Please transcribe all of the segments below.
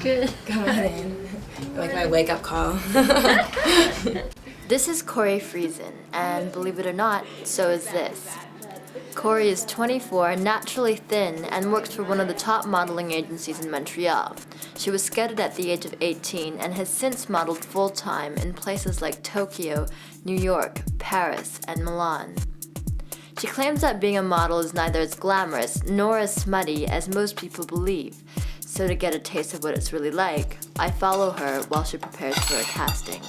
Good. Come on in. Like my wake-up call. This is Korey Friesen, and believe it or not, so is this. Korey is 24, naturally thin, and works for one of the top modeling agencies in Montreal. She was scouted at the age of 18 and has since modeled full-time in places like Tokyo, New York, Paris, and Milan. She claims that being a model is neither as glamorous nor as smutty as most people believe. So to get a taste of what it's really like, I follow her while she prepares for a casting.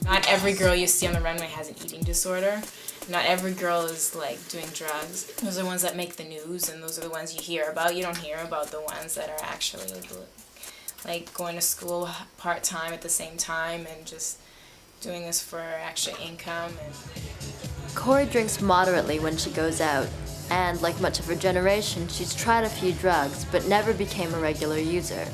Not every girl you see on the runway has an eating disorder. Not every girl is like doing drugs. Those are the ones that make the news, and those are the ones you hear about. You don't hear about the ones that are actually like going to school part-time at the same time and just doing this for extra income. Korey drinks moderately when she goes out, and like much of her generation, she's tried a few drugs but never became a regular user.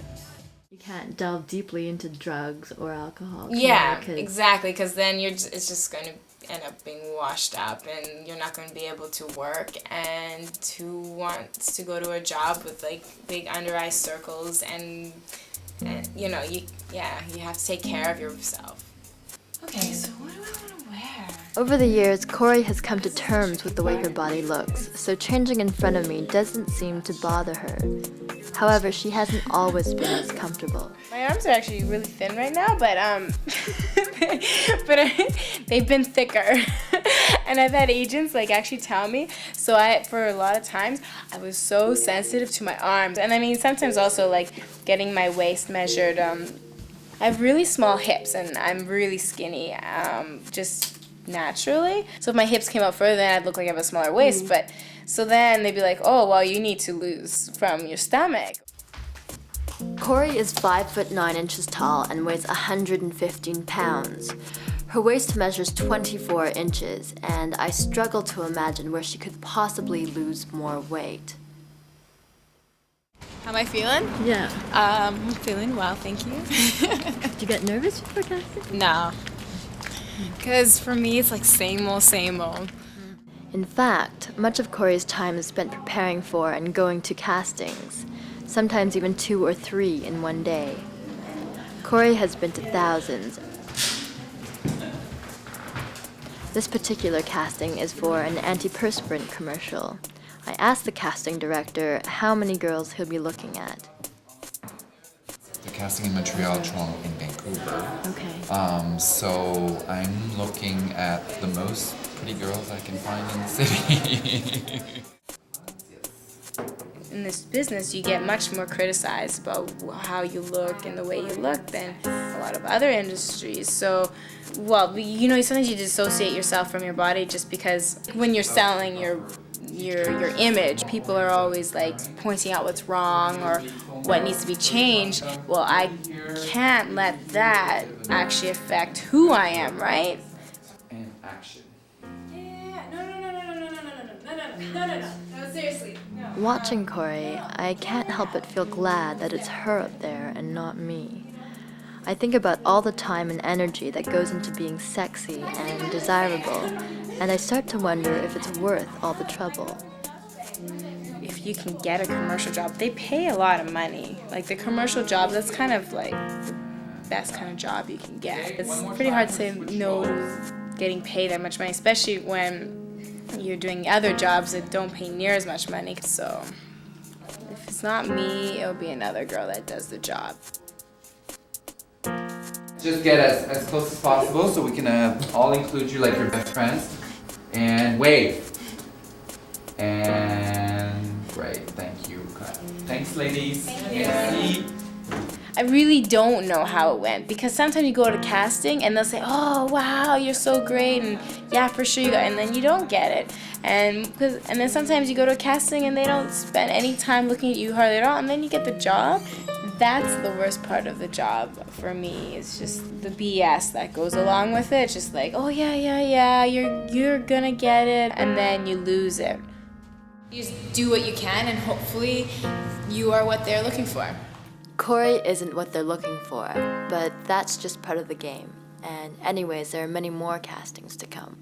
You can't delve deeply into drugs or alcohol. Yeah, exactly, because then it's just going to end up being washed up, and you're not going to be able to work, and who wants to go to a job with like big under eye circles, and you know, you have to take care of yourself. Okay, so what do I want to wear? Over the years, Korey has come to terms with the way her body looks, so changing in front of me doesn't seem to bother her. However, she hasn't always been as comfortable. My arms are actually really thin right now, but they've been thicker. And I've had agents like actually tell me, so for a lot of times, I was so sensitive to my arms. And I mean, sometimes also like getting my waist measured. I have really small hips and I'm really skinny, just naturally. So if my hips came out further, then I'd look like I have a smaller waist. But so then they'd be like, oh, well, you need to lose from your stomach. Korey is 5'9" tall and weighs 115 pounds. Her waist measures 24 inches, and I struggle to imagine where she could possibly lose more weight. How am I feeling? Yeah. I'm feeling well, thank you. Did you get nervous before casting? No. Because for me, it's like same old, same old. In fact, much of Korey's time is spent preparing for and going to castings, sometimes even 2 or 3 in one day. Korey has been to thousands. This particular casting is for an antiperspirant commercial. I asked the casting director how many girls he'll be looking at. The casting in Montreal, Toronto, and Vancouver. Okay. So I'm looking at the most pretty girls I can find in the city. In this business, you get much more criticized about how you look and the way you look than a lot of other industries. So, well, you know, sometimes you dissociate yourself from your body just because when you're selling your image, people are always like pointing out what's wrong or what needs to be changed. Well, I can't let that actually affect who I am, right? And action. Yeah, no, seriously. No. Watching Korey, I can't help but feel glad that it's her up there and not me. I think about all the time and energy that goes into being sexy and desirable, and I start to wonder if it's worth all the trouble. If you can get a commercial job, they pay a lot of money. Like the commercial job, that's kind of like the best kind of job you can get. It's pretty hard to say no getting paid that much money, especially when you're doing other jobs that don't pay near as much money. So if it's not me, it'll be another girl that does the job. Just get as close as possible so we can all include you like your best friends. And wave. And great, thank you. Thanks, ladies. Thank you. I really don't know how it went because sometimes you go to casting and they'll say, oh wow, you're so great, and yeah, for sure you got it, and then you don't get it. And then sometimes you go to a casting and they don't spend any time looking at you hardly at all, and then you get the job. That's the worst part of the job for me. It's just the BS that goes along with it. It's just like, oh yeah, you're gonna get it, and then you lose it. You just do what you can, and hopefully you are what they're looking for. Korey isn't what they're looking for, but that's just part of the game. And anyways, there are many more castings to come.